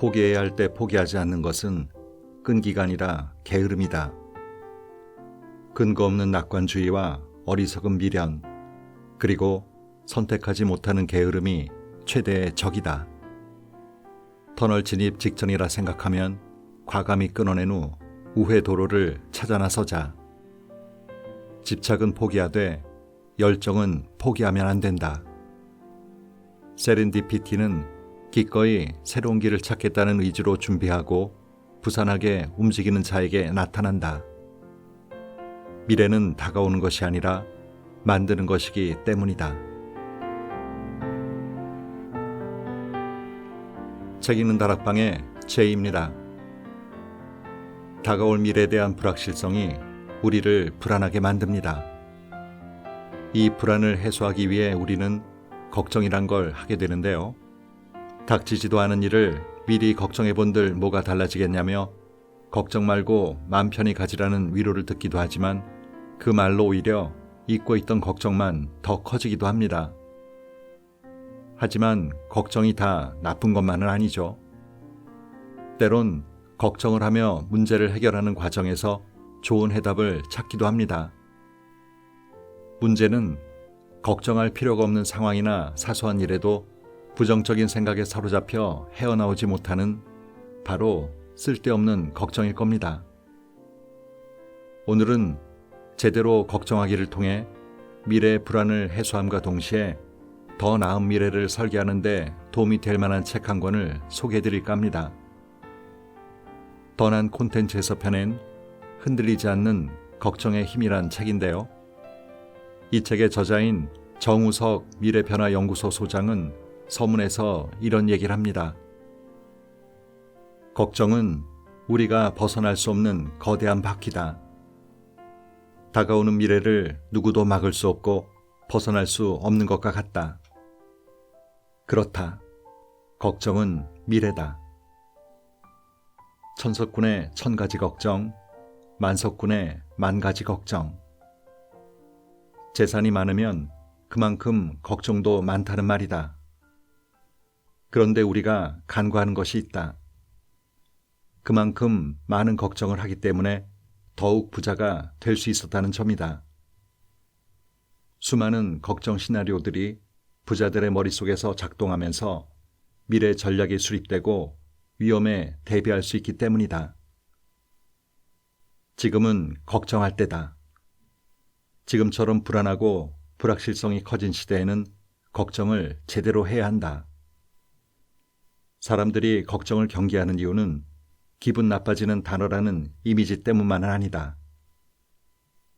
포기해야 할 때 포기하지 않는 것은 끈기가 아니라 게으름이다. 근거 없는 낙관주의와 어리석은 미련, 그리고 선택하지 못하는 게으름이 최대의 적이다. 터널 진입 직전이라 생각하면 과감히 끊어낸 후 우회 도로를 찾아 나서자. 집착은 포기하되 열정은 포기하면 안 된다. 세렌디피티는 기꺼이 새로운 길을 찾겠다는 의지로 준비하고 부산하게 움직이는 자에게 나타난다. 미래는 다가오는 것이 아니라 만드는 것이기 때문이다. 책 읽는 다락방의 제이입니다. 다가올 미래에 대한 불확실성이 우리를 불안하게 만듭니다. 이 불안을 해소하기 위해 우리는 걱정이란 걸 하게 되는데요. 닥치지도 않은 일을 미리 걱정해 본들 뭐가 달라지겠냐며 걱정 말고 마음 편히 가지라는 위로를 듣기도 하지만 그 말로 오히려 잊고 있던 걱정만 더 커지기도 합니다. 하지만 걱정이 다 나쁜 것만은 아니죠. 때론 걱정을 하며 문제를 해결하는 과정에서 좋은 해답을 찾기도 합니다. 문제는 걱정할 필요가 없는 상황이나 사소한 일에도 부정적인 생각에 사로잡혀 헤어나오지 못하는 바로 쓸데없는 걱정일 겁니다. 오늘은 제대로 걱정하기를 통해 미래의 불안을 해소함과 동시에 더 나은 미래를 설계하는 데 도움이 될 만한 책 한 권을 소개해 드릴까 합니다. 더 나은 콘텐츠에서 펴낸 흔들리지 않는 걱정의 힘이란 책인데요. 이 책의 저자인 정우석 미래변화연구소 소장은 서문에서 이런 얘기를 합니다. 걱정은 우리가 벗어날 수 없는 거대한 바퀴다. 다가오는 미래를 누구도 막을 수 없고 벗어날 수 없는 것과 같다. 그렇다. 걱정은 미래다. 천석군의 1000가지 걱정, 만석군의 10,000가지 걱정. 재산이 많으면 그만큼 걱정도 많다는 말이다. 그런데 우리가 간과하는 것이 있다. 그만큼 많은 걱정을 하기 때문에 더욱 부자가 될 수 있었다는 점이다. 수많은 걱정 시나리오들이 부자들의 머릿속에서 작동하면서 미래 전략이 수립되고 위험에 대비할 수 있기 때문이다. 지금은 걱정할 때다. 지금처럼 불안하고 불확실성이 커진 시대에는 걱정을 제대로 해야 한다. 사람들이 걱정을 경계하는 이유는 기분 나빠지는 단어라는 이미지 때문만은 아니다.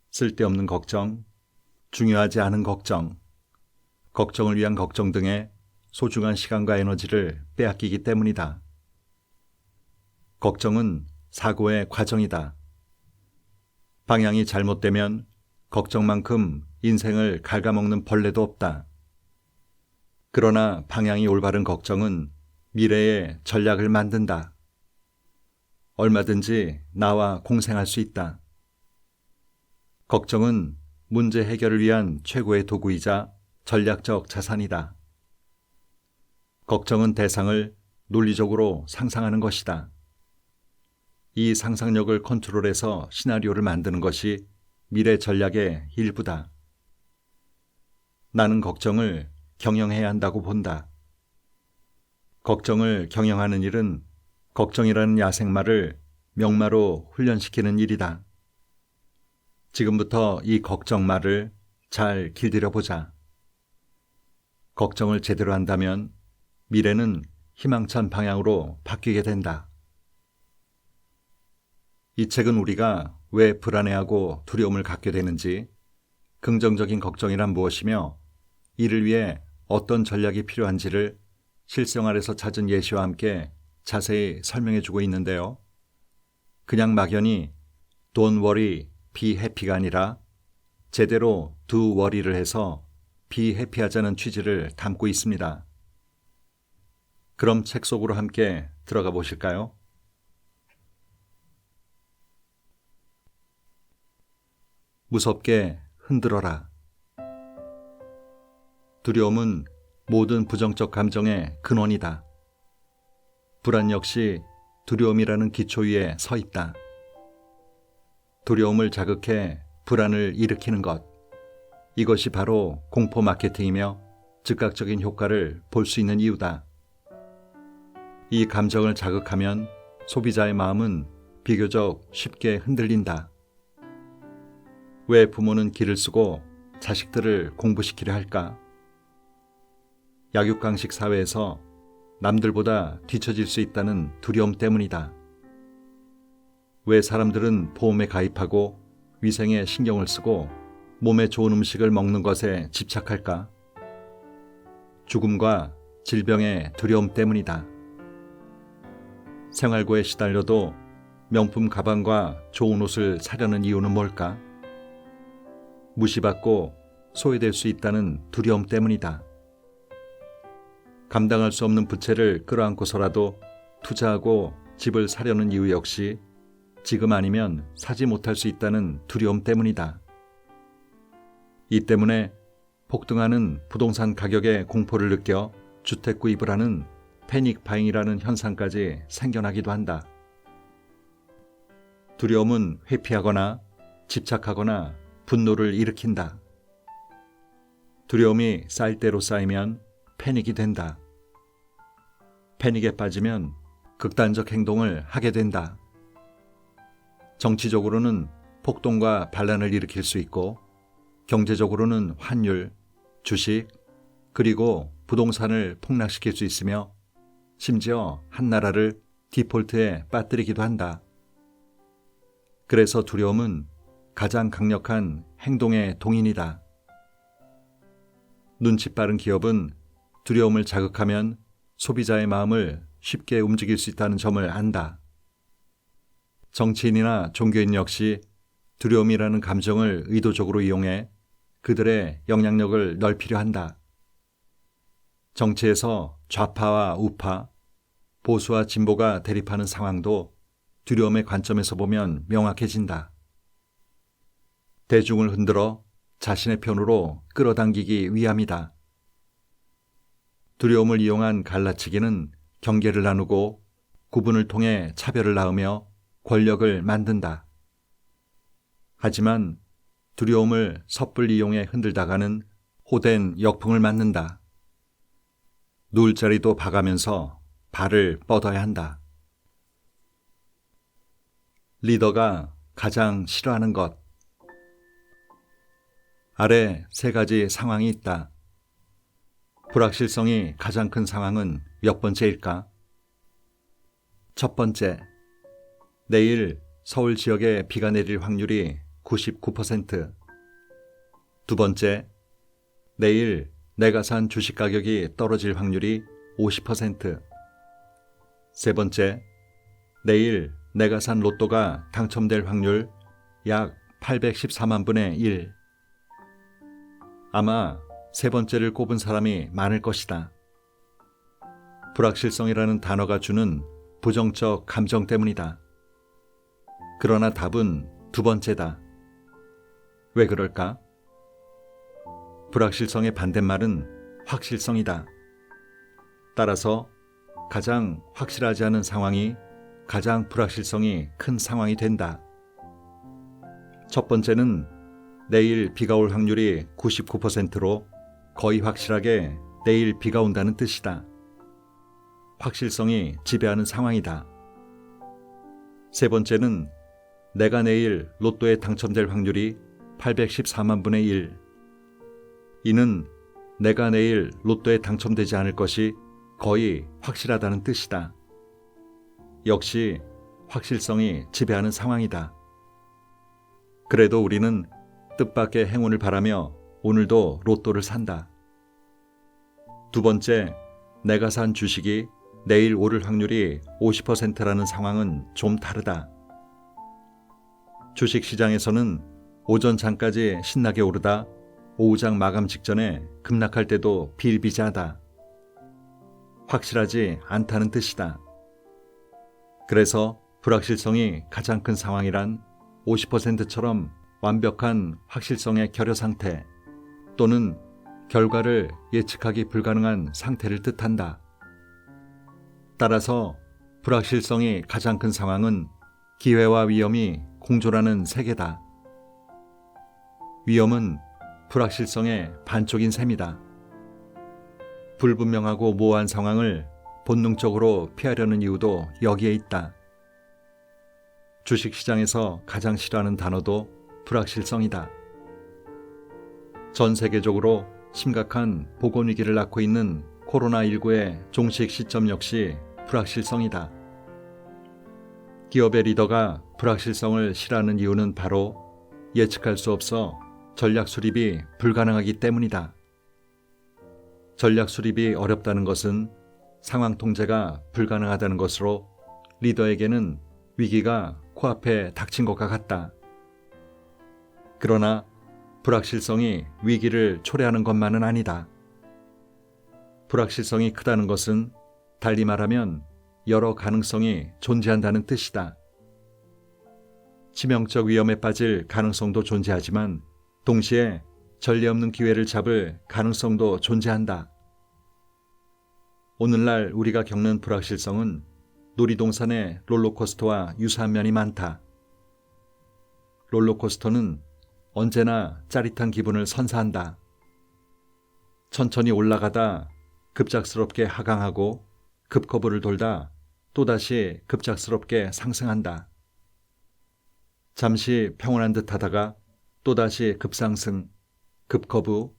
쓸데없는 걱정, 중요하지 않은 걱정, 걱정을 위한 걱정 등의 소중한 시간과 에너지를 빼앗기기 때문이다. 걱정은 사고의 과정이다. 방향이 잘못되면 걱정만큼 인생을 갉아먹는 벌레도 없다. 그러나 방향이 올바른 걱정은 미래의 전략을 만든다. 얼마든지 나와 공생할 수 있다. 걱정은 문제 해결을 위한 최고의 도구이자 전략적 자산이다. 걱정은 대상을 논리적으로 상상하는 것이다. 이 상상력을 컨트롤해서 시나리오를 만드는 것이 미래 전략의 일부다. 나는 걱정을 경영해야 한다고 본다. 걱정을 경영하는 일은 걱정이라는 야생마를 명마로 훈련시키는 일이다. 지금부터 이 걱정마를 잘 길들여보자. 걱정을 제대로 한다면 미래는 희망찬 방향으로 바뀌게 된다. 이 책은 우리가 왜 불안해하고 두려움을 갖게 되는지, 긍정적인 걱정이란 무엇이며 이를 위해 어떤 전략이 필요한지를 실생활에서 찾은 예시와 함께 자세히 설명해주고 있는데요. 그냥 막연히 Don't worry, be happy가 아니라 제대로 do worry를 해서 be happy 하자는 취지를 담고 있습니다. 그럼 책 속으로 함께 들어가 보실까요? 무섭게 흔들어라. 두려움은 모든 부정적 감정의 근원이다. 불안 역시 두려움이라는 기초 위에 서 있다. 두려움을 자극해 불안을 일으키는 것. 이것이 바로 공포 마케팅이며 즉각적인 효과를 볼 수 있는 이유다. 이 감정을 자극하면 소비자의 마음은 비교적 쉽게 흔들린다. 왜 부모는 기를 쓰고 자식들을 공부시키려 할까? 약육강식 사회에서 남들보다 뒤처질 수 있다는 두려움 때문이다. 왜 사람들은 보험에 가입하고 위생에 신경을 쓰고 몸에 좋은 음식을 먹는 것에 집착할까? 죽음과 질병의 두려움 때문이다. 생활고에 시달려도 명품 가방과 좋은 옷을 사려는 이유는 뭘까? 무시받고 소외될 수 있다는 두려움 때문이다. 감당할 수 없는 부채를 끌어안고서라도 투자하고 집을 사려는 이유 역시 지금 아니면 사지 못할 수 있다는 두려움 때문이다. 이 때문에 폭등하는 부동산 가격에 공포를 느껴 주택 구입을 하는 패닉 바잉이라는 현상까지 생겨나기도 한다. 두려움은 회피하거나 집착하거나 분노를 일으킨다. 두려움이 쌓일 대로 쌓이면 패닉이 된다. 패닉에 빠지면 극단적 행동을 하게 된다. 정치적으로는 폭동과 반란을 일으킬 수 있고 경제적으로는 환율, 주식, 그리고 부동산을 폭락시킬 수 있으며 심지어 한 나라를 디폴트에 빠뜨리기도 한다. 그래서 두려움은 가장 강력한 행동의 동인이다. 눈치 빠른 기업은 두려움을 자극하면 소비자의 마음을 쉽게 움직일 수 있다는 점을 안다. 정치인이나 종교인 역시 두려움이라는 감정을 의도적으로 이용해 그들의 영향력을 넓히려 한다. 정치에서 좌파와 우파, 보수와 진보가 대립하는 상황도 두려움의 관점에서 보면 명확해진다. 대중을 흔들어 자신의 편으로 끌어당기기 위함이다. 두려움을 이용한 갈라치기는 경계를 나누고 구분을 통해 차별을 낳으며 권력을 만든다. 하지만 두려움을 섣불리 이용해 흔들다가는 호된 역풍을 맞는다. 누울 자리도 봐가면서 발을 뻗어야 한다. 리더가 가장 싫어하는 것. 아래 3가지 상황이 있다. 불확실성이 가장 큰 상황은 몇 번째일까? 첫 번째, 내일 서울 지역에 비가 내릴 확률이 99%. 두 번째, 내일 내가 산 주식 가격이 떨어질 확률이 50%. 세 번째, 내일 내가 산 로또가 당첨될 확률 약 814만 분의 1. 아마 세 번째를 꼽은 사람이 많을 것이다. 불확실성이라는 단어가 주는 부정적 감정 때문이다. 그러나 답은 두 번째다. 왜 그럴까? 불확실성의 반대말은 확실성이다. 따라서 가장 확실하지 않은 상황이 가장 불확실성이 큰 상황이 된다. 첫 번째는 내일 비가 올 확률이 99%로 거의 확실하게 내일 비가 온다는 뜻이다. 확실성이 지배하는 상황이다. 세 번째는 내가 내일 로또에 당첨될 확률이 814만 분의 1. 이는 내가 내일 로또에 당첨되지 않을 것이 거의 확실하다는 뜻이다. 역시 확실성이 지배하는 상황이다. 그래도 우리는 뜻밖의 행운을 바라며 오늘도 로또를 산다. 두 번째, 내가 산 주식이 내일 오를 확률이 50%라는 상황은 좀 다르다. 주식시장에서는 오전 장까지 신나게 오르다 오후장 마감 직전에 급락할 때도 비일비재하다. 확실하지 않다는 뜻이다. 그래서 불확실성이 가장 큰 상황이란 50%처럼 완벽한 확실성의 결여 상태 또는 결과를 예측하기 불가능한 상태를 뜻한다. 따라서 불확실성이 가장 큰 상황은 기회와 위험이 공존하는 세계다. 위험은 불확실성의 반쪽인 셈이다. 불분명하고 모호한 상황을 본능적으로 피하려는 이유도 여기에 있다. 주식시장에서 가장 싫어하는 단어도 불확실성이다. 전 세계적으로 심각한 보건위기를 낳고 있는 코로나19의 종식 시점 역시 불확실성이다. 기업의 리더가 불확실성을 싫어하는 이유는 바로 예측할 수 없어 전략 수립이 불가능하기 때문이다. 전략 수립이 어렵다는 것은 상황 통제가 불가능하다는 것으로 리더에게는 위기가 코앞에 닥친 것과 같다. 그러나 불확실성이 위기를 초래하는 것만은 아니다. 불확실성이 크다는 것은 달리 말하면 여러 가능성이 존재한다는 뜻이다. 치명적 위험에 빠질 가능성도 존재하지만 동시에 전례 없는 기회를 잡을 가능성도 존재한다. 오늘날 우리가 겪는 불확실성은 놀이동산의 롤러코스터와 유사한 면이 많다. 롤러코스터는 언제나 짜릿한 기분을 선사한다. 천천히 올라가다 급작스럽게 하강하고 급커브를 돌다 또다시 급작스럽게 상승한다. 잠시 평온한 듯 하다가 또다시 급상승, 급커브,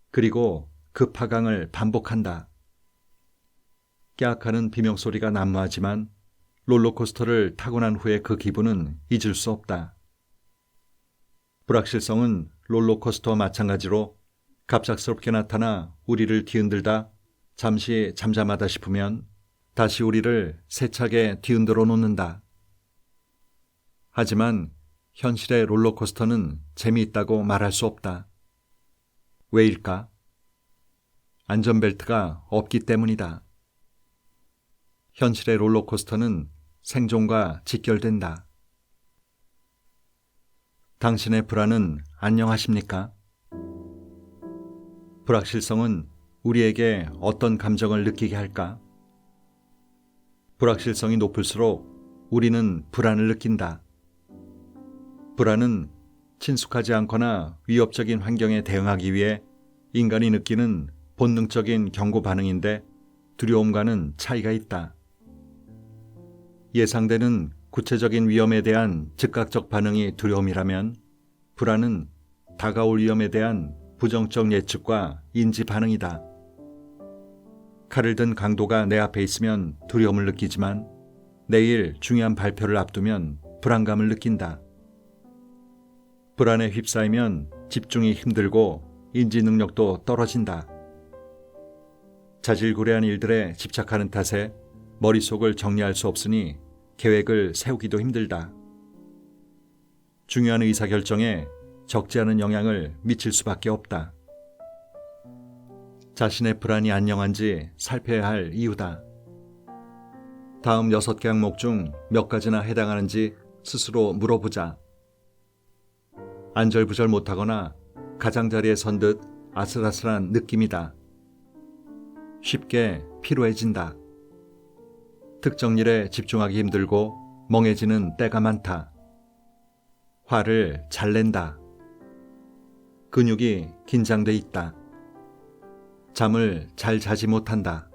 그리고 급하강을 반복한다. 깨악하는 비명소리가 난무하지만 롤러코스터를 타고 난 후에 그 기분은 잊을 수 없다. 불확실성은 롤러코스터와 마찬가지로 갑작스럽게 나타나 우리를 뒤흔들다 잠시 잠잠하다 싶으면 다시 우리를 세차게 뒤흔들어 놓는다. 하지만 현실의 롤러코스터는 재미있다고 말할 수 없다. 왜일까? 안전벨트가 없기 때문이다. 현실의 롤러코스터는 생존과 직결된다. 당신의 불안은 안녕하십니까? 불확실성은 우리에게 어떤 감정을 느끼게 할까? 불확실성이 높을수록 우리는 불안을 느낀다. 불안은 친숙하지 않거나 위협적인 환경에 대응하기 위해 인간이 느끼는 본능적인 경고 반응인데 두려움과는 차이가 있다. 예상되는 구체적인 위험에 대한 즉각적 반응이 두려움이라면 불안은 다가올 위험에 대한 부정적 예측과 인지 반응이다. 칼을 든 강도가 내 앞에 있으면 두려움을 느끼지만 내일 중요한 발표를 앞두면 불안감을 느낀다. 불안에 휩싸이면 집중이 힘들고 인지 능력도 떨어진다. 자질구레한 일들에 집착하는 탓에 머릿속을 정리할 수 없으니 계획을 세우기도 힘들다. 중요한 의사결정에 적지 않은 영향을 미칠 수밖에 없다. 자신의 불안이 안녕한지 살펴야 할 이유다. 다음 6개 항목 중 몇 가지나 해당하는지 스스로 물어보자. 안절부절 못하거나 가장자리에 선 듯 아슬아슬한 느낌이다. 쉽게 피로해진다. 특정 일에 집중하기 힘들고 멍해지는 때가 많다. 화를 잘 낸다. 근육이 긴장돼 있다. 잠을 잘 자지 못한다.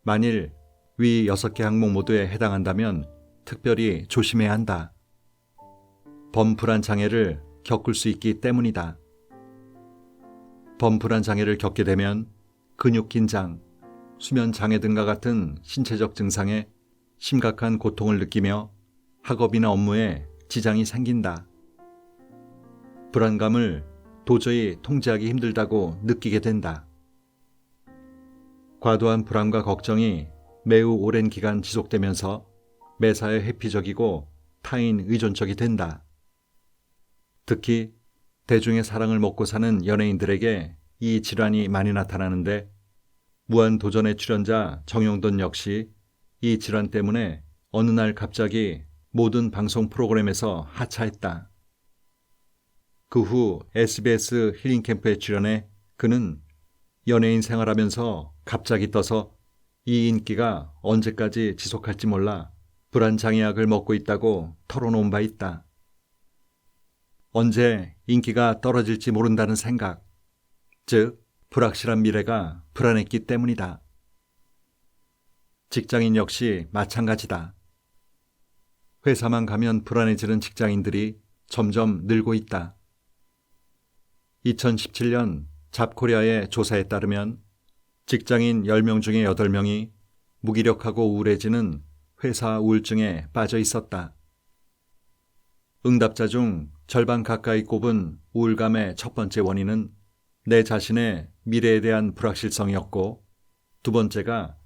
만일 위 6개 항목 모두에 해당한다면 특별히 조심해야 한다. 범불안 장애를 겪을 수 있기 때문이다. 범불안 장애를 겪게 되면 근육 긴장, 수면 장애 등과 같은 신체적 증상에 심각한 고통을 느끼며 학업이나 업무에 지장이 생긴다. 불안감을 도저히 통제하기 힘들다고 느끼게 된다. 과도한 불안과 걱정이 매우 오랜 기간 지속되면서 매사에 회피적이고 타인 의존적이 된다. 특히 대중의 사랑을 먹고 사는 연예인들에게 이 질환이 많이 나타나는데 무한도전의 출연자 정용돈 역시 이 질환 때문에 어느 날 갑자기 모든 방송 프로그램에서 하차했다. 그 후 SBS 힐링 캠프에 출연해 그는 연예인 생활하면서 갑자기 떠서 이 인기가 언제까지 지속할지 몰라 불안장애약을 먹고 있다고 털어놓은 바 있다. 언제 인기가 떨어질지 모른다는 생각, 즉 불확실한 미래가 불안했기 때문이다. 직장인 역시 마찬가지다. 회사만 가면 불안해지는 직장인들이 점점 늘고 있다. 2017년 잡코리아의 조사에 따르면 직장인 10명 중에 8명이 무기력하고 우울해지는 회사 우울증에 빠져 있었다. 응답자 중 절반 가까이 꼽은 우울감의 첫 번째 원인은 내 자신의 미래에 대한 불확실성이었고, 두 번째가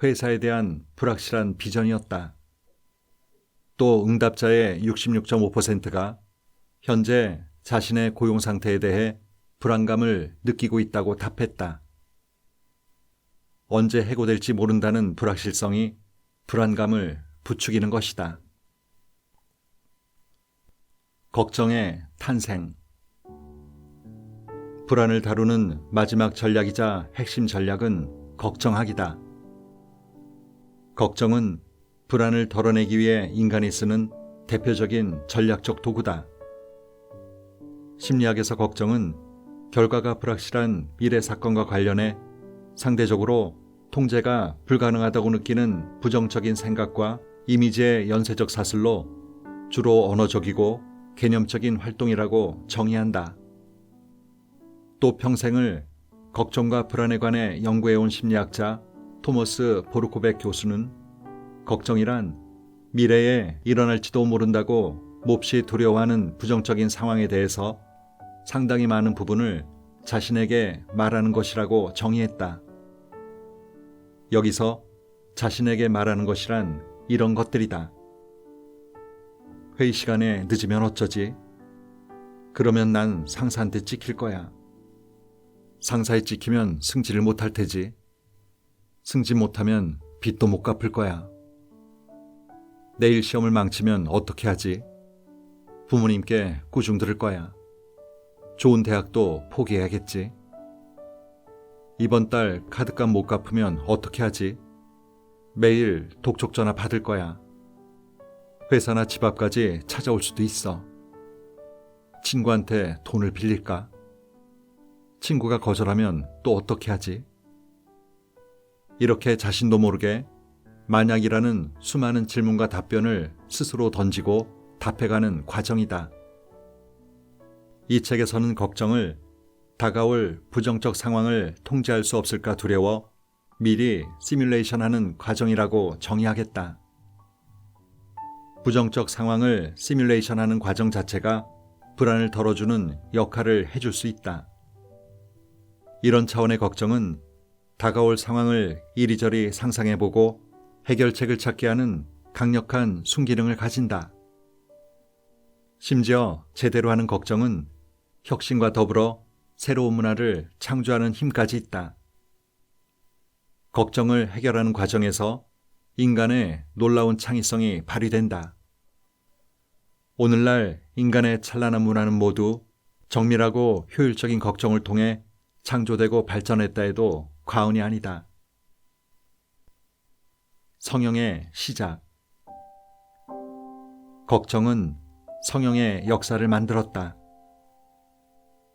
회사에 대한 불확실한 비전이었다. 또 응답자의 66.5%가 현재 자신의 고용 상태에 대해 불안감을 느끼고 있다고 답했다. 언제 해고될지 모른다는 불확실성이 불안감을 부추기는 것이다. 걱정의 탄생. 불안을 다루는 마지막 전략이자 핵심 전략은 걱정하기다. 걱정은 불안을 덜어내기 위해 인간이 쓰는 대표적인 전략적 도구다. 심리학에서 걱정은 결과가 불확실한 미래 사건과 관련해 상대적으로 통제가 불가능하다고 느끼는 부정적인 생각과 이미지의 연쇄적 사슬로 주로 언어적이고 개념적인 활동이라고 정의한다. 또 평생을 걱정과 불안에 관해 연구해온 심리학자 토머스 보르코벡 교수는 걱정이란 미래에 일어날지도 모른다고 몹시 두려워하는 부정적인 상황에 대해서 상당히 많은 부분을 자신에게 말하는 것이라고 정의했다. 여기서 자신에게 말하는 것이란 이런 것들이다. 회의 시간에 늦으면 어쩌지? 그러면 난 상사한테 찍힐 거야. 상사에 찍히면 승진을 못할 테지. 승진 못하면 빚도 못 갚을 거야. 내일 시험을 망치면 어떻게 하지? 부모님께 꾸중 들을 거야. 좋은 대학도 포기해야겠지. 이번 달 카드값 못 갚으면 어떻게 하지? 매일 독촉 전화 받을 거야. 회사나 집 앞까지 찾아올 수도 있어. 친구한테 돈을 빌릴까? 친구가 거절하면 또 어떻게 하지? 이렇게 자신도 모르게 만약이라는 수많은 질문과 답변을 스스로 던지고 답해가는 과정이다. 이 책에서는 걱정을 다가올 부정적 상황을 통제할 수 없을까 두려워 미리 시뮬레이션하는 과정이라고 정의하겠다. 부정적 상황을 시뮬레이션하는 과정 자체가 불안을 덜어주는 역할을 해줄 수 있다. 이런 차원의 걱정은 다가올 상황을 이리저리 상상해보고 해결책을 찾게 하는 강력한 순기능을 가진다. 심지어 제대로 하는 걱정은 혁신과 더불어 새로운 문화를 창조하는 힘까지 있다. 걱정을 해결하는 과정에서 인간의 놀라운 창의성이 발휘된다. 오늘날 인간의 찬란한 문화는 모두 정밀하고 효율적인 걱정을 통해 창조되고 발전했다 해도 과언이 아니다. 성형의 시작. 걱정은 성형의 역사를 만들었다.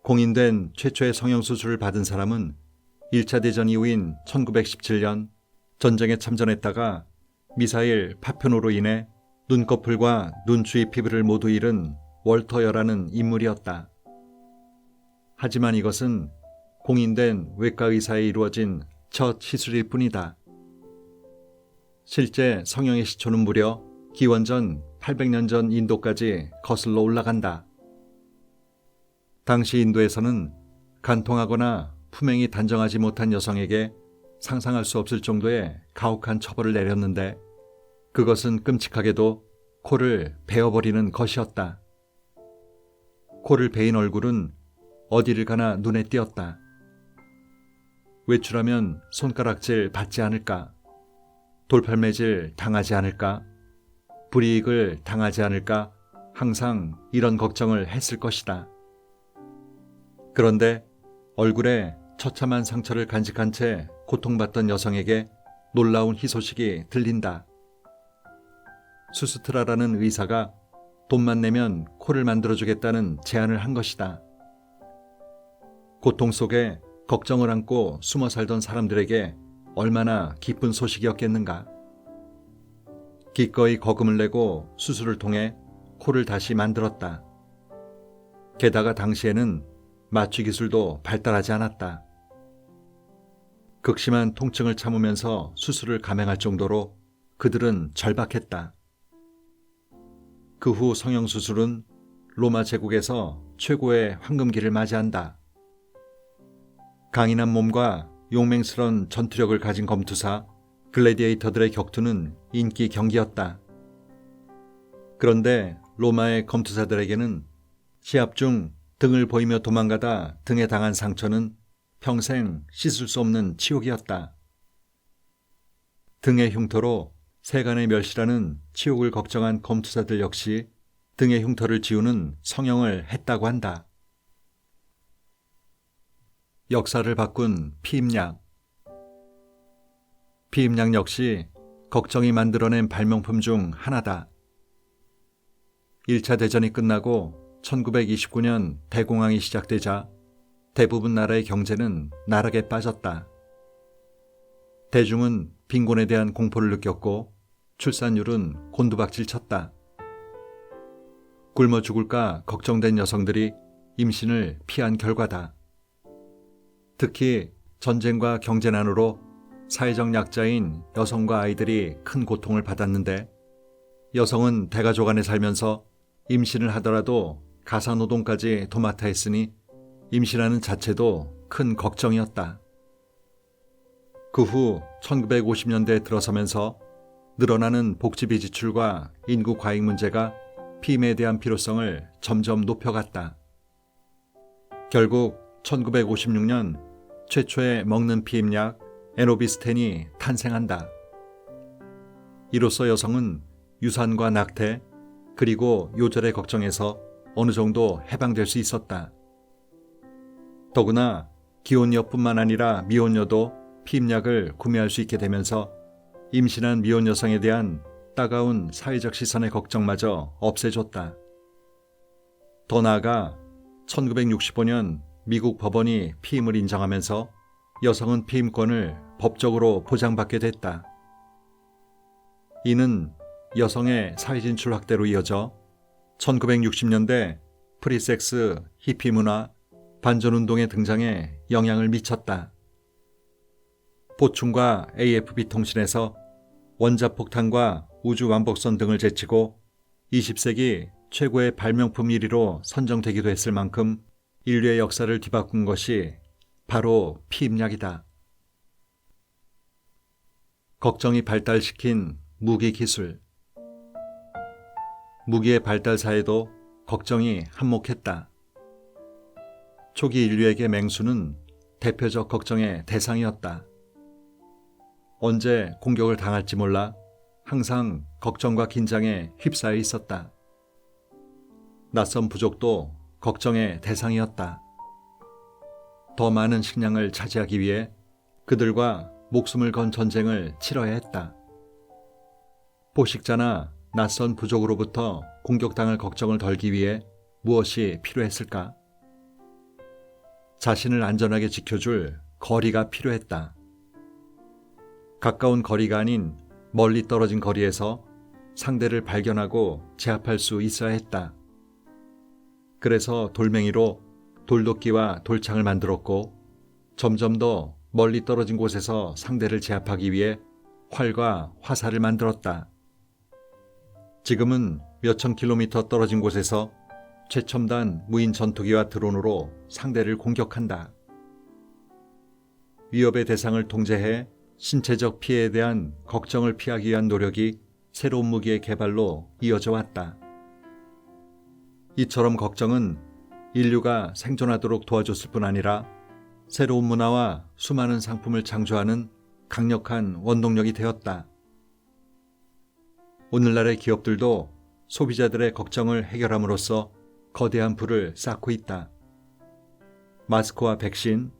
공인된 최초의 성형수술을 받은 사람은 1차 대전 이후인 1917년 전쟁에 참전했다가 미사일 파편으로 인해 눈꺼풀과 눈 주위 피부를 모두 잃은 월터여라는 인물이었다. 하지만 이것은 공인된 외과 의사에 이루어진 첫 시술일 뿐이다. 실제 성형의 시초는 무려 기원전 800년 전 인도까지 거슬러 올라간다. 당시 인도에서는 간통하거나 품행이 단정하지 못한 여성에게 상상할 수 없을 정도의 가혹한 처벌을 내렸는데 그것은 끔찍하게도 코를 베어버리는 것이었다. 코를 베인 얼굴은 어디를 가나 눈에 띄었다. 외출하면 손가락질 받지 않을까? 돌팔매질 당하지 않을까? 불이익을 당하지 않을까? 항상 이런 걱정을 했을 것이다. 그런데 얼굴에 처참한 상처를 간직한 채 고통받던 여성에게 놀라운 희소식이 들린다. 수스트라라는 의사가 돈만 내면 코를 만들어주겠다는 제안을 한 것이다. 고통 속에 걱정을 안고 숨어 살던 사람들에게 얼마나 기쁜 소식이었겠는가. 기꺼이 거금을 내고 수술을 통해 코를 다시 만들었다. 게다가 당시에는 마취 기술도 발달하지 않았다. 극심한 통증을 참으면서 수술을 감행할 정도로 그들은 절박했다. 그 후 성형수술은 로마 제국에서 최고의 황금기를 맞이한다. 강인한 몸과 용맹스러운 전투력을 가진 검투사 글래디에이터들의 격투는 인기 경기였다. 그런데 로마의 검투사들에게는 시합 중 등을 보이며 도망가다 등에 당한 상처는 평생 씻을 수 없는 치욕이었다. 등의 흉터로 세간의 멸시라는 치욕을 걱정한 검투사들 역시 등의 흉터를 지우는 성형을 했다고 한다. 역사를 바꾼 피임약. 피임약 역시 걱정이 만들어낸 발명품 중 하나다. 1차 대전이 끝나고 1929년 대공황이 시작되자 대부분 나라의 경제는 나락에 빠졌다. 대중은 빈곤에 대한 공포를 느꼈고 출산율은 곤두박질 쳤다. 굶어 죽을까 걱정된 여성들이 임신을 피한 결과다. 특히 전쟁과 경제난으로 사회적 약자인 여성과 아이들이 큰 고통을 받았는데 여성은 대가족 안에 살면서 임신을 하더라도 가사노동까지 도맡아 했으니 임신하는 자체도 큰 걱정이었다. 그 후 1950년대에 들어서면서 늘어나는 복지비 지출과 인구 과잉 문제가 피임에 대한 필요성을 점점 높여갔다. 결국 1956년 최초의 먹는 피임약 에노비스텐이 탄생한다. 이로써 여성은 유산과 낙태 그리고 요절의 걱정에서 어느 정도 해방될 수 있었다. 더구나 기혼녀뿐만 아니라 미혼녀도 피임약을 구매할 수 있게 되면서 임신한 미혼 여성에 대한 따가운 사회적 시선의 걱정마저 없애줬다. 더 나아가 1965년 미국 법원이 피임을 인정하면서 여성은 피임권을 법적으로 보장받게 됐다. 이는 여성의 사회 진출 확대로 이어져 1960년대 프리섹스, 히피 문화, 반전운동의 등장에 영향을 미쳤다. 보충과 AFP 통신에서 원자폭탄과 우주왕복선 등을 제치고 20세기 최고의 발명품 1위로 선정되기도 했을 만큼 인류의 역사를 뒤바꾼 것이 바로 피임약이다. 걱정이 발달시킨 무기 기술. 무기의 발달사에도 걱정이 한몫했다. 초기 인류에게 맹수는 대표적 걱정의 대상이었다. 언제 공격을 당할지 몰라 항상 걱정과 긴장에 휩싸여 있었다. 낯선 부족도 걱정의 대상이었다. 더 많은 식량을 차지하기 위해 그들과 목숨을 건 전쟁을 치러야 했다. 포식자나 낯선 부족으로부터 공격당할 걱정을 덜기 위해 무엇이 필요했을까? 자신을 안전하게 지켜줄 거리가 필요했다. 가까운 거리가 아닌 멀리 떨어진 거리에서 상대를 발견하고 제압할 수 있어야 했다. 그래서 돌멩이로 돌도끼와 돌창을 만들었고 점점 더 멀리 떨어진 곳에서 상대를 제압하기 위해 활과 화살을 만들었다. 지금은 몇천 킬로미터 떨어진 곳에서 최첨단 무인 전투기와 드론으로 상대를 공격한다. 위협의 대상을 통제해 신체적 피해에 대한 걱정을 피하기 위한 노력이 새로운 무기의 개발로 이어져 왔다. 이처럼 걱정은 인류가 생존하도록 도와줬을 뿐 아니라 새로운 문화와 수많은 상품을 창조하는 강력한 원동력이 되었다. 오늘날의 기업들도 소비자들의 걱정을 해결함으로써 거대한 부를 쌓고 있다. 마스크와 백신,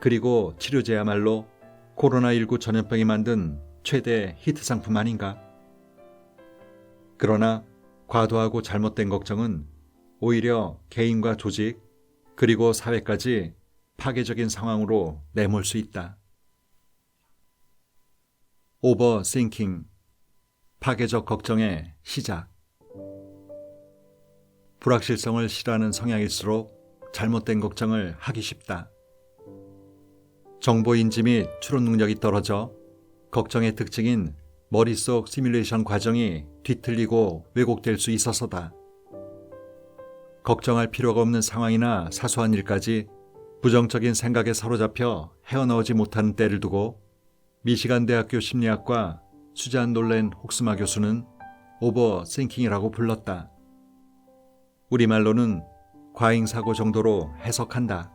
그리고 치료제야말로 코로나19 전염병이 만든 최대 히트 상품 아닌가? 그러나 과도하고 잘못된 걱정은 오히려 개인과 조직 그리고 사회까지 파괴적인 상황으로 내몰 수 있다. 오버싱킹, 파괴적 걱정의 시작. 불확실성을 싫어하는 성향일수록 잘못된 걱정을 하기 쉽다. 정보 인지 및 추론 능력이 떨어져 걱정의 특징인 머릿속 시뮬레이션 과정이 뒤틀리고 왜곡될 수 있어서다. 걱정할 필요가 없는 상황이나 사소한 일까지 부정적인 생각에 사로잡혀 헤어나오지 못하는 때를 두고 미시간 대학교 심리학과 수잔 놀렌 혹스마 교수는 오버싱킹이라고 불렀다. 우리말로는 과잉사고 정도로 해석한다.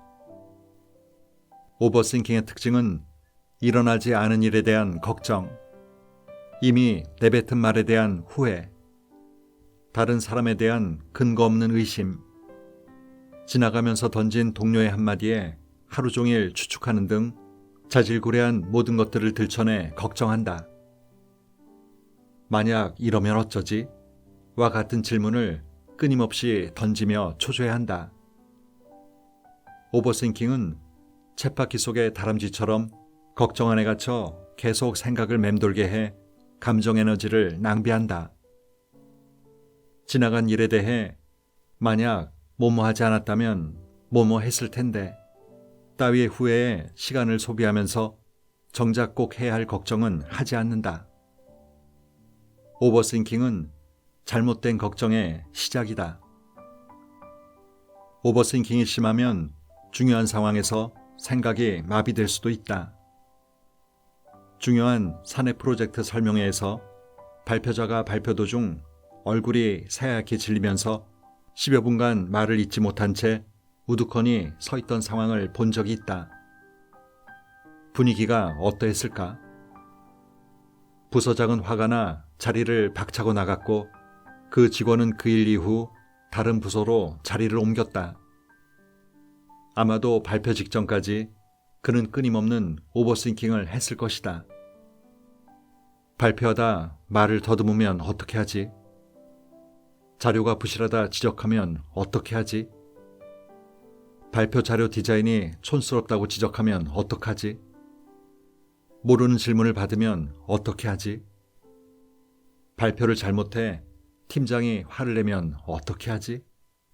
오버싱킹의 특징은 일어나지 않은 일에 대한 걱정, 이미 내뱉은 말에 대한 후회, 다른 사람에 대한 근거 없는 의심, 지나가면서 던진 동료의 한마디에 하루 종일 추측하는 등 자질구레한 모든 것들을 들춰내 걱정한다. 만약 이러면 어쩌지? 와 같은 질문을 끊임없이 던지며 초조해한다. 오버싱킹은 쳇바퀴 속의 다람쥐처럼 걱정 안에 갇혀 계속 생각을 맴돌게 해 감정 에너지를 낭비한다. 지나간 일에 대해 만약 뭐뭐 하지 않았다면 뭐뭐 했을 텐데 따위의 후회에 시간을 소비하면서 정작 꼭 해야 할 걱정은 하지 않는다. 오버싱킹은 잘못된 걱정의 시작이다. 오버싱킹이 심하면 중요한 상황에서 생각이 마비될 수도 있다. 중요한 사내 프로젝트 설명회에서 발표자가 발표 도중 얼굴이 새하얗게 질리면서 10여 분간 말을 잇지 못한 채 우두커니 서 있던 상황을 본 적이 있다. 분위기가 어떠했을까? 부서장은 화가 나 자리를 박차고 나갔고 그 직원은 그 일 이후 다른 부서로 자리를 옮겼다. 아마도 발표 직전까지 그는 끊임없는 오버싱킹을 했을 것이다. 발표하다 말을 더듬으면 어떻게 하지? 자료가 부실하다 지적하면 어떻게 하지? 발표 자료 디자인이 촌스럽다고 지적하면 어떡하지? 모르는 질문을 받으면 어떻게 하지? 발표를 잘못해 팀장이 화를 내면 어떻게 하지?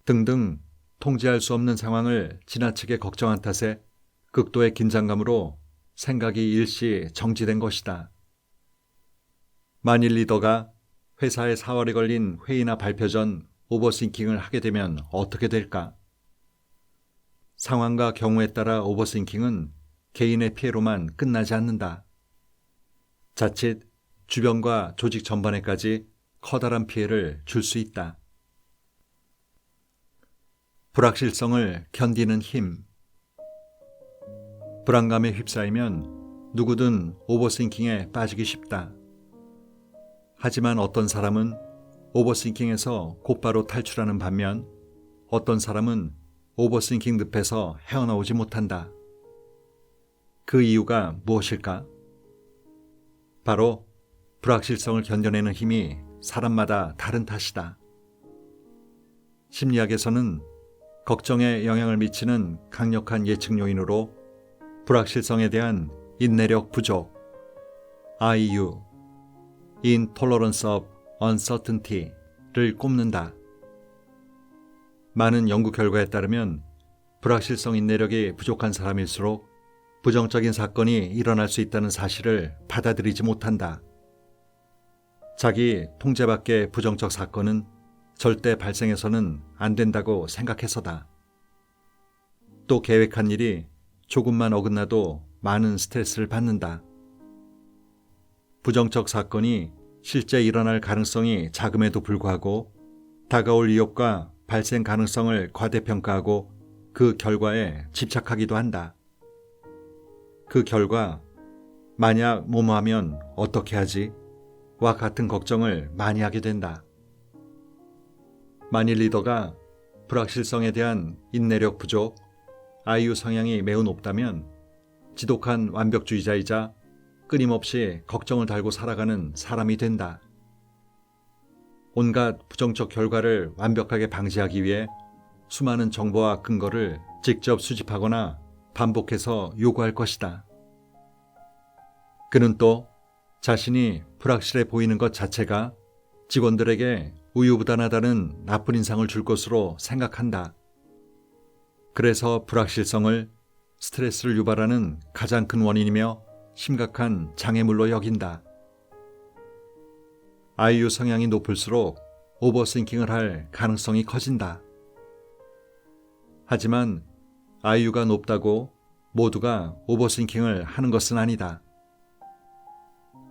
등등 통제할 수 없는 상황을 지나치게 걱정한 탓에 극도의 긴장감으로 생각이 일시 정지된 것이다. 만일 리더가 회사의 사활에 걸린 회의나 발표 전 오버싱킹을 하게 되면 어떻게 될까? 상황과 경우에 따라 오버싱킹은 개인의 피해로만 끝나지 않는다. 자칫 주변과 조직 전반에까지 커다란 피해를 줄 수 있다. 불확실성을 견디는 힘. 불안감에 휩싸이면 누구든 오버싱킹에 빠지기 쉽다. 하지만 어떤 사람은 오버싱킹에서 곧바로 탈출하는 반면 어떤 사람은 오버싱킹 늪에서 헤어나오지 못한다. 그 이유가 무엇일까? 바로 불확실성을 견뎌내는 힘이 사람마다 다른 탓이다. 심리학에서는 걱정에 영향을 미치는 강력한 예측 요인으로 불확실성에 대한 인내력 부족, IU, Intolerance of Uncertainty를 꼽는다. 많은 연구 결과에 따르면 불확실성 인내력이 부족한 사람일수록 부정적인 사건이 일어날 수 있다는 사실을 받아들이지 못한다. 자기 통제 밖의 부정적 사건은 절대 발생해서는 안 된다고 생각해서다. 또 계획한 일이 조금만 어긋나도 많은 스트레스를 받는다. 부정적 사건이 실제 일어날 가능성이 작음에도 불구하고 다가올 위협과 발생 가능성을 과대평가하고 그 결과에 집착하기도 한다. 그 결과 만약 뭐뭐 하면 어떻게 하지? 와 같은 걱정을 많이 하게 된다. 만일 리더가 불확실성에 대한 인내력 부족, IU 성향이 매우 높다면 지독한 완벽주의자이자 끊임없이 걱정을 달고 살아가는 사람이 된다. 온갖 부정적 결과를 완벽하게 방지하기 위해 수많은 정보와 근거를 직접 수집하거나 반복해서 요구할 것이다. 그는 또 자신이 불확실해 보이는 것 자체가 직원들에게 우유부단하다는 나쁜 인상을 줄 것으로 생각한다. 그래서 불확실성을 스트레스를 유발하는 가장 큰 원인이며 심각한 장애물로 여긴다. IU 성향이 높을수록 오버싱킹을 할 가능성이 커진다. 하지만 IU가 높다고 모두가 오버싱킹을 하는 것은 아니다.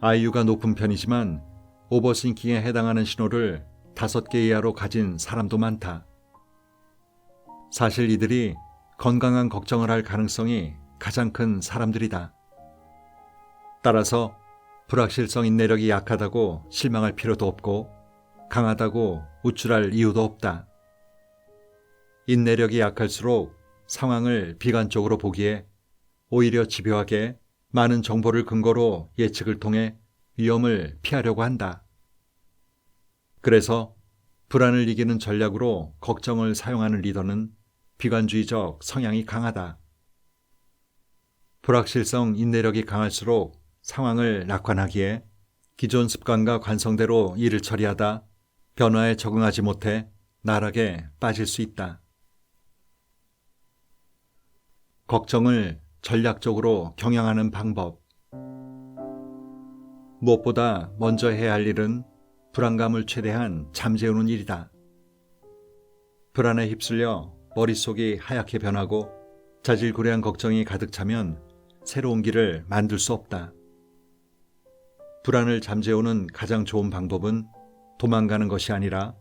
IU가 높은 편이지만 오버싱킹에 해당하는 신호를 5개 이하로 가진 사람도 많다. 사실 이들이 건강한 걱정을 할 가능성이 가장 큰 사람들이다. 따라서 불확실성 인내력이 약하다고 실망할 필요도 없고 강하다고 우쭐할 이유도 없다. 인내력이 약할수록 상황을 비관적으로 보기에 오히려 집요하게 많은 정보를 근거로 예측을 통해 위험을 피하려고 한다. 그래서 불안을 이기는 전략으로 걱정을 사용하는 리더는 비관주의적 성향이 강하다. 불확실성 인내력이 강할수록 상황을 낙관하기에 기존 습관과 관성대로 일을 처리하다 변화에 적응하지 못해 나락에 빠질 수 있다. 걱정을 전략적으로 경영하는 방법. 무엇보다 먼저 해야 할 일은 불안감을 최대한 잠재우는 일이다. 불안에 휩쓸려 머릿속이 하얗게 변하고 자질구레한 걱정이 가득 차면 새로운 길을 만들 수 없다. 불안을 잠재우는 가장 좋은 방법은 도망가는 것이 아니라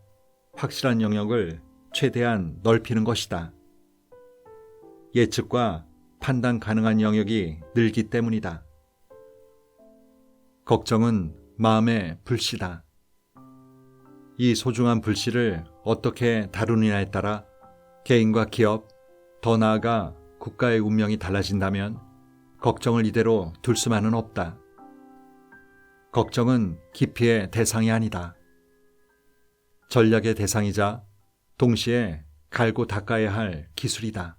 확실한 영역을 최대한 넓히는 것이다. 예측과 판단 가능한 영역이 늘기 때문이다. 걱정은 마음의 불씨다. 이 소중한 불씨를 어떻게 다루느냐에 따라 개인과 기업, 더 나아가 국가의 운명이 달라진다면 걱정을 이대로 둘 수만은 없다. 걱정은 기피의 대상이 아니다. 전략의 대상이자 동시에 갈고 닦아야 할 기술이다.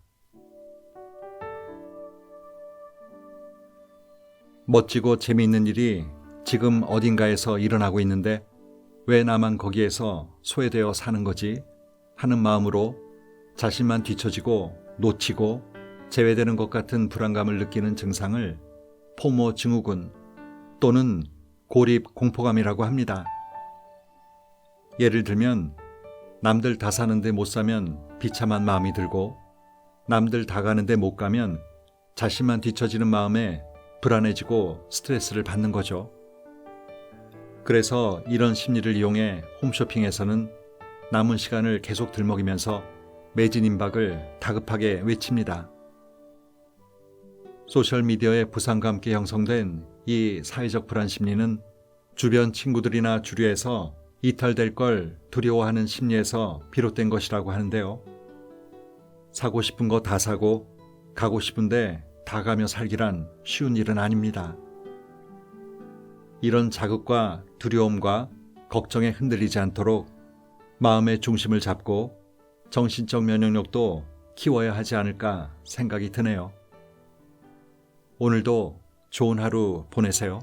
멋지고 재미있는 일이 지금 어딘가에서 일어나고 있는데 왜 나만 거기에서 소외되어 사는 거지? 하는 마음으로 자신만 뒤처지고 놓치고 제외되는 것 같은 불안감을 느끼는 증상을 포모 증후군 또는 고립 공포감이라고 합니다. 예를 들면 남들 다 사는데 못 사면 비참한 마음이 들고 남들 다 가는데 못 가면 자신만 뒤처지는 마음에 불안해지고 스트레스를 받는 거죠. 그래서 이런 심리를 이용해 홈쇼핑에서는 남은 시간을 계속 들먹이면서 매진 임박을 다급하게 외칩니다. 소셜미디어의 부상과 함께 형성된 이 사회적 불안 심리는 주변 친구들이나 주류에서 이탈될 걸 두려워하는 심리에서 비롯된 것이라고 하는데요. 사고 싶은 거 다 사고 가고 싶은데 다 가며 살기란 쉬운 일은 아닙니다. 이런 자극과 두려움과 걱정에 흔들리지 않도록 마음의 중심을 잡고 정신적 면역력도 키워야 하지 않을까 생각이 드네요. 오늘도 좋은 하루 보내세요.